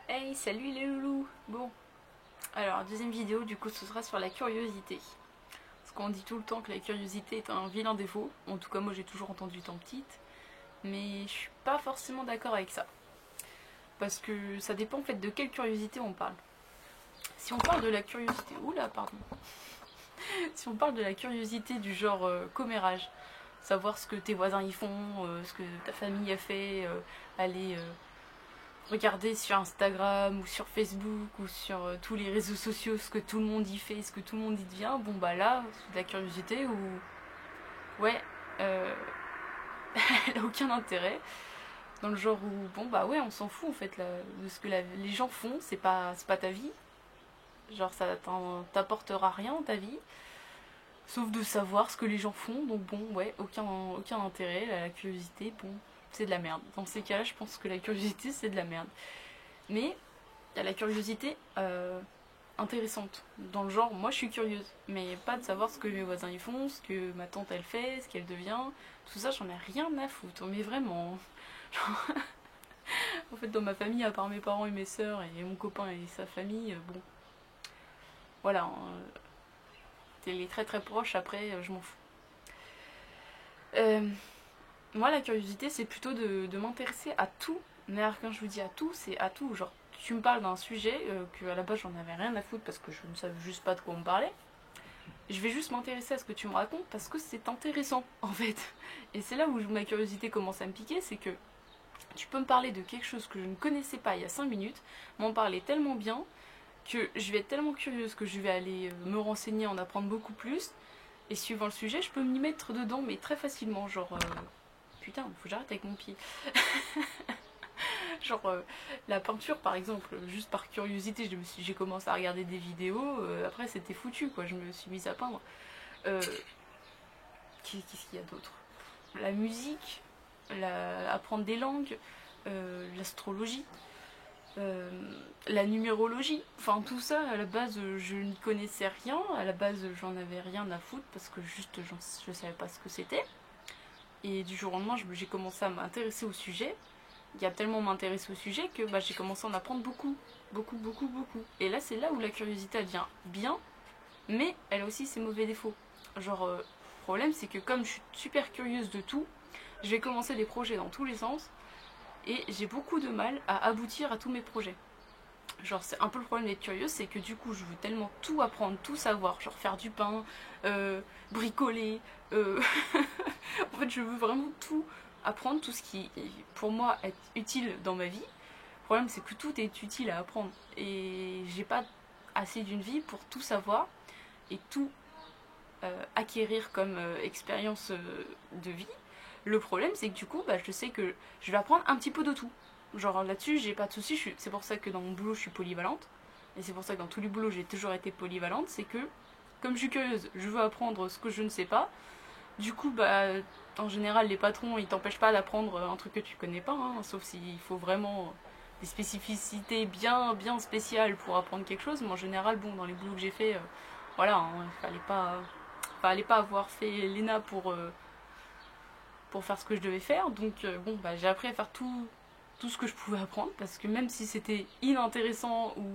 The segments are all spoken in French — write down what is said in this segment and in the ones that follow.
Hey, salut les loulous. Bon, alors deuxième vidéo, du coup ce sera sur la curiosité. Parce qu'on dit tout le temps que la curiosité est un vilain défaut. En tout cas moi j'ai toujours entendu tant petite. Mais je suis pas forcément d'accord avec ça. Parce que ça dépend en fait de quelle curiosité on parle. Si on parle de la curiosité... Oula, pardon. Si on parle de la curiosité du genre commérage, savoir ce que tes voisins y font, ce que ta famille a fait, aller regarder sur Instagram ou sur Facebook ou sur tous les réseaux sociaux ce que tout le monde y fait, ce que tout le monde y devient, bon bah là, c'est de la curiosité ou ouais, euh, elle a aucun intérêt. Dans le genre où, bon bah ouais, on s'en fout en fait là, de ce que les gens font, c'est pas ta vie. Genre ça t'apportera rien ta vie, sauf de savoir ce que les gens font, donc bon, ouais, aucun intérêt, la curiosité, bon, c'est de la merde. Dans ces cas-là, je pense que la curiosité, c'est de la merde. Mais il y a la curiosité intéressante. Dans le genre, moi je suis curieuse, mais pas de savoir ce que mes voisins y font, ce que ma tante elle fait, ce qu'elle devient. Tout ça, j'en ai rien à foutre, mais vraiment. En fait, dans ma famille, à part mes parents et mes sœurs et mon copain et sa famille, bon, voilà, les très très proches, après, je m'en fous. Euh, Moi, la curiosité, c'est plutôt de m'intéresser à tout. Mais alors, quand je vous dis à tout, c'est à tout. Genre, tu me parles d'un sujet que à la base j'en avais rien à foutre parce que je ne savais juste pas de quoi on me parlait. Je vais juste m'intéresser à ce que tu me racontes parce que c'est intéressant en fait. Et c'est là où ma curiosité commence à me piquer, c'est que tu peux me parler de quelque chose que je ne connaissais pas il y a 5 minutes, m'en parler tellement bien que je vais être tellement curieuse que je vais aller me renseigner, en apprendre beaucoup plus. Et suivant le sujet, je peux m'y mettre dedans, mais très facilement. Genre, putain, faut que j'arrête avec mon pied. Genre, la peinture par exemple, juste par curiosité, j'ai commencé à regarder des vidéos, après c'était foutu quoi, je me suis mise à peindre. Euh, Qu'est-ce qu'il y a d'autre? La musique, apprendre des langues, l'astrologie, euh, la numérologie, enfin tout ça, à la base je n'y connaissais rien, à la base j'en avais rien à foutre parce que juste je savais pas ce que c'était. Et du jour au lendemain, j'ai commencé à m'intéresser au sujet. Il y a tellement m'intéresser au sujet que bah, j'ai commencé à en apprendre beaucoup, beaucoup, beaucoup, beaucoup. Et là, c'est là où la curiosité elle vient bien, mais elle a aussi ses mauvais défauts. Genre, le problème, c'est que comme je suis super curieuse de tout, je vais commencer des projets dans tous les sens et j'ai beaucoup de mal à aboutir à tous mes projets. Genre, c'est un peu le problème d'être curieuse, c'est que du coup, je veux tellement tout apprendre, tout savoir, genre faire du pain, bricoler, euh, en fait, je veux vraiment tout apprendre, tout ce qui, pour moi, est utile dans ma vie. Le problème, c'est que tout est utile à apprendre. Et j'ai pas assez d'une vie pour tout savoir et tout acquérir comme expérience de vie. Le problème, c'est que du coup, bah, je sais que je vais apprendre un petit peu de tout. Genre là-dessus, j'ai pas de soucis. C'est pour ça que dans mon boulot, je suis polyvalente. Et c'est pour ça que dans tous les boulots, j'ai toujours été polyvalente. C'est que, comme je suis curieuse, je veux apprendre ce que je ne sais pas. Du coup, bah, en général, les patrons, ils t'empêchent pas d'apprendre un truc que tu connais pas, hein, sauf s'il faut vraiment des spécificités bien, bien spéciales pour apprendre quelque chose. Mais en général, bon, dans les boulots que j'ai fait, voilà, hein, il fallait pas avoir fait l'ENA pour faire ce que je devais faire. Donc, bon, bah, j'ai appris à faire tout ce que je pouvais apprendre, parce que même si c'était inintéressant ou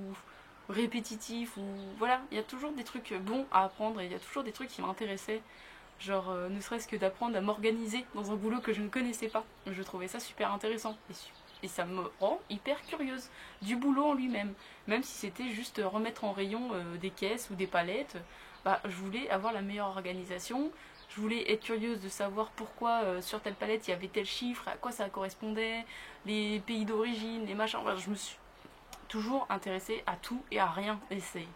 répétitif, ou voilà, il y a toujours des trucs bons à apprendre et il y a toujours des trucs qui m'intéressaient. Genre, ne serait-ce que d'apprendre à m'organiser dans un boulot que je ne connaissais pas. Je trouvais ça super intéressant. Et ça me rend hyper curieuse du boulot en lui-même. Même si c'était juste remettre en rayon des caisses ou des palettes, bah, je voulais avoir la meilleure organisation. Je voulais être curieuse de savoir pourquoi sur telle palette il y avait tel chiffre, à quoi ça correspondait, les pays d'origine, les machins. Enfin, je me suis toujours intéressée à tout et à rien. Et c'est.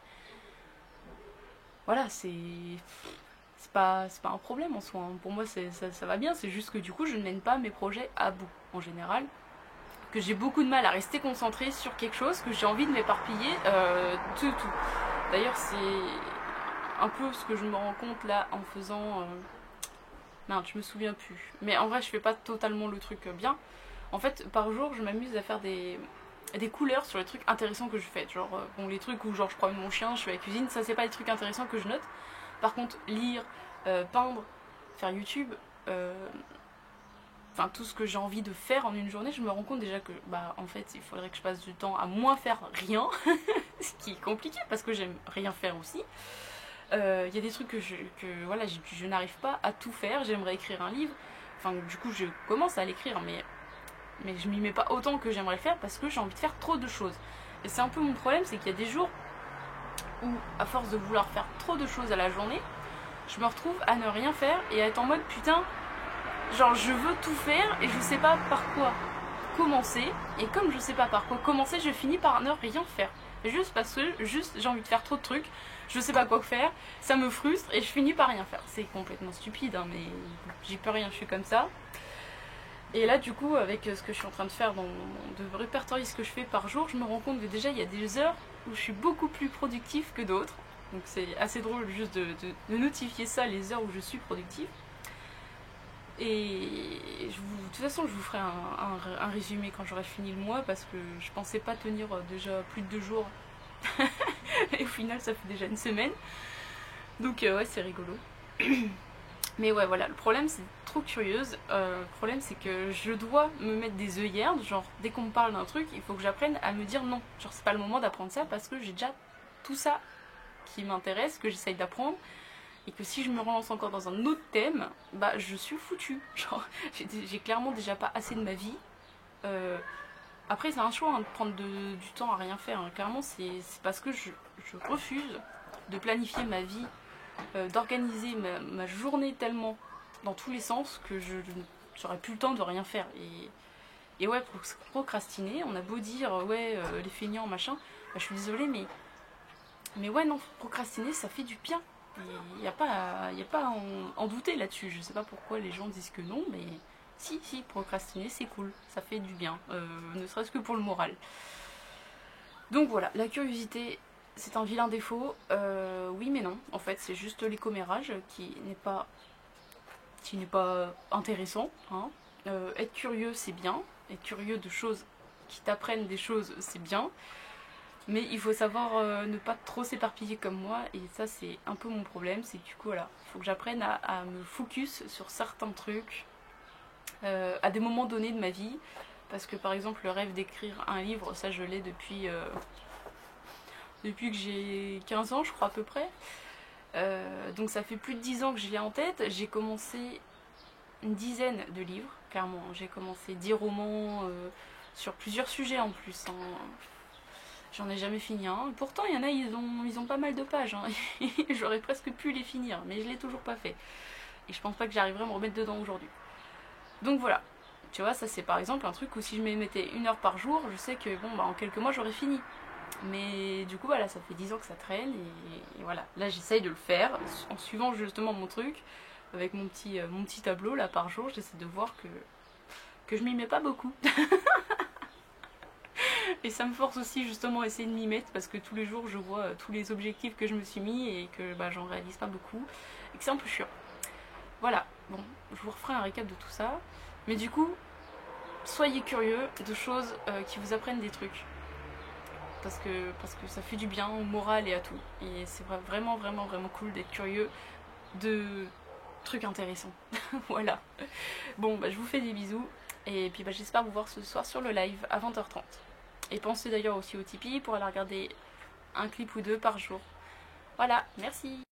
Voilà, c'est pas un problème en soi, hein. Pour moi, ça va bien. C'est juste que du coup, je ne mène pas mes projets à bout en général. Que j'ai beaucoup de mal à rester concentrée sur quelque chose, que j'ai envie de m'éparpiller tout. D'ailleurs, c'est un peu ce que je me rends compte là en faisant. Non, je me souviens plus. Mais en vrai, je fais pas totalement le truc bien. En fait, par jour, je m'amuse à faire des couleurs sur les trucs intéressants que je fais. Genre, bon, les trucs où genre je promène mon chien, je fais la cuisine, ça c'est pas les trucs intéressants que je note. Par contre, lire, peindre, faire YouTube, euh, enfin tout ce que j'ai envie de faire en une journée, je me rends compte déjà que bah en fait il faudrait que je passe du temps à moins faire rien, ce qui est compliqué parce que j'aime rien faire aussi. Il y a des trucs voilà, je n'arrive pas à tout faire, j'aimerais écrire un livre, enfin du coup je commence à l'écrire mais je m'y mets pas autant que j'aimerais le faire parce que j'ai envie de faire trop de choses. Et c'est un peu mon problème, c'est qu'il y a des jours où à force de vouloir faire trop de choses à la journée, je me retrouve à ne rien faire et à être en mode putain, genre je veux tout faire et je sais pas par quoi commencer, et comme je sais pas par quoi commencer, je finis par ne rien faire. Juste parce que j'ai envie de faire trop de trucs, je sais pas quoi faire, ça me frustre et je finis par rien faire. C'est complètement stupide hein, mais j'y peux rien, je suis comme ça. Et là du coup avec ce que je suis en train de faire, de répertorier ce que je fais par jour, je me rends compte que déjà il y a des heures où je suis beaucoup plus productive que d'autres. Donc c'est assez drôle juste de notifier ça, les heures où je suis productive. Et de toute façon, je vous ferai un résumé quand j'aurai fini le mois parce que je pensais pas tenir déjà plus de 2 jours. Et au final, ça fait déjà une semaine. Donc, ouais, c'est rigolo. Mais ouais, voilà, le problème, c'est trop curieuse. Le problème, c'est que je dois me mettre des œillères. Genre, dès qu'on me parle d'un truc, il faut que j'apprenne à me dire non. Genre, c'est pas le moment d'apprendre ça parce que j'ai déjà tout ça qui m'intéresse, que j'essaye d'apprendre. Et que si je me relance encore dans un autre thème, bah je suis foutue. Genre, j'ai clairement déjà pas assez de ma vie. Après, c'est un choix hein, de prendre du temps à rien faire. Hein. Clairement, c'est parce que je refuse de planifier ma vie, d'organiser ma journée tellement dans tous les sens que j'aurais plus le temps de rien faire. Et ouais, pour procrastiner, on a beau dire ouais, les feignants, machin, bah, je suis désolée, mais ouais, non, procrastiner, ça fait du bien. Il n'y a pas à en douter là-dessus. Je sais pas pourquoi les gens disent que non, mais si, procrastiner c'est cool, ça fait du bien, ne serait-ce que pour le moral. Donc voilà, la curiosité c'est un vilain défaut, oui mais non, en fait c'est juste les commérages qui n'est pas intéressant. Hein. Être curieux c'est bien, être curieux de choses qui t'apprennent des choses c'est bien. Mais il faut savoir ne pas trop s'éparpiller comme moi, et ça c'est un peu mon problème, c'est que du coup voilà, il faut que j'apprenne à me focus sur certains trucs à des moments donnés de ma vie, parce que par exemple le rêve d'écrire un livre, ça je l'ai depuis que j'ai 15 ans je crois à peu près, donc ça fait plus de 10 ans que je l'ai en tête. J'ai commencé une dizaine de livres, clairement, j'ai commencé 10 romans sur plusieurs sujets en plus, hein. J'en ai jamais fini un. Pourtant, il y en a, ils ont pas mal de pages. Hein. J'aurais presque pu les finir, mais je l'ai toujours pas fait. Et je pense pas que j'arriverai à me remettre dedans aujourd'hui. Donc voilà. Tu vois, ça c'est par exemple un truc où si je me mettais 1 heure par jour, je sais que bon, bah en quelques mois j'aurais fini. Mais du coup, voilà, ça fait 10 ans que ça traîne. Et voilà. Là, j'essaye de le faire en suivant justement mon truc. Avec mon petit tableau là par jour, j'essaie de voir que je m'y mets pas beaucoup. Et ça me force aussi justement à essayer de m'y mettre parce que tous les jours je vois tous les objectifs que je me suis mis et que bah, j'en réalise pas beaucoup et que c'est un peu chiant. Voilà, bon, je vous referai un récap de tout ça. Mais du coup, soyez curieux de choses qui vous apprennent des trucs. Parce que ça fait du bien au moral et à tout. Et c'est vraiment cool d'être curieux de trucs intéressants. Voilà. Bon, bah je vous fais des bisous. Et puis bah, j'espère vous voir ce soir sur le live à 20h30. Et pensez d'ailleurs aussi au Tipeee pour aller regarder un clip ou 2 par jour. Voilà, merci.